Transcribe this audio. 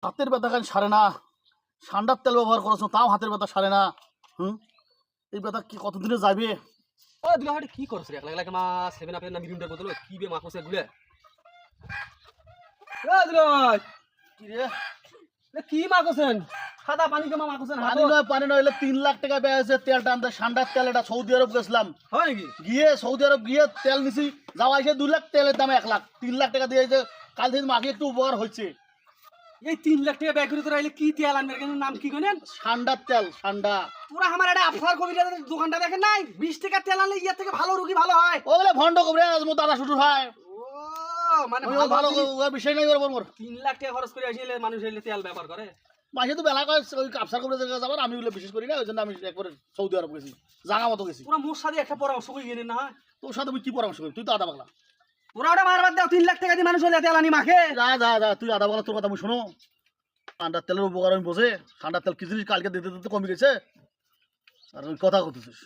হাতের ব্যথা খান সারে না, ঠান্ডার তেল ব্যবহার করছো তাও হাতের ব্যথা সারে না। এই ব্যথা কি কতদিনে যাবে? ও দুলা হাটি কি করছ রে একলা একলা মা 7 আপের না মিরিন্ডার বদল কি বে মা কইছে গুলে এ দুলা কি রে? কি মা কইছেন সাদা পানি কে মা কইছেন পানি নয় 3 লাখ টাকা ব্যয় হয়েছে তেল টানতে, ঠান্ডার তেল। এটা সৌদি আরব গেছিলাম, হয় নাকি গিয়ে সৌদি আরব গিয়ে তেল নিছি, যাওয়া এসে 2 লাখ, তেলের দাম 1 লাখ। 3 লাখ টাকা দিয়ে যে কাল থেকে মাকে একটু উপকার হচ্ছে। এই 3 লাখ টাকা ব্যয় করে তোরা আইলে কি তেল আনবে কেন নাম কি কইনেন ঠান্ডার তেল, ঠান্ডা। তোরা আমার একটা আফসার কবিরাজের দোকানটা দেখেন নাই 20 টাকা তেল আনলে ইয়া থেকে ভালো রুগী ভালো হয়। ওগুলো ভন্ড কবরে মো দাদা শুটু হয়। ও মানে ভালো বিষয় নাই করবো মোর। 3 লাখ টাকা খরচ করে আসলে মানুষ এলে তেল ব্যবহার করে। মাসে তো বেলা করে ওই আফসার কবরে জায়গা যাবার, আমি ওগুলো বিশেষ করি না, ওই জন্য আমি একবারে সৌদি আরব গেছি, জাগা মতো গেছি। তোরা মোর সাথে একটা পরামর্শ কই গেলেন না তোর সাথে আমি কি পরামর্শ করি? তুই তো আধা পাগলা। তোরা ওটা মারবার দাও 3 লাখ টাকা দিয়ে মানুষ হলে তেল আনি মাখে। যা যা যা, তুই আধা পাগলা, তোর কথা আমি শোনো। ঠান্ডার তেলের উপকার আমি বোঝে, ঠান্ডার তেল কি জিনিস কালকে দিতে দিতে কমে গেছে, আর ওই কথা করতেছিস।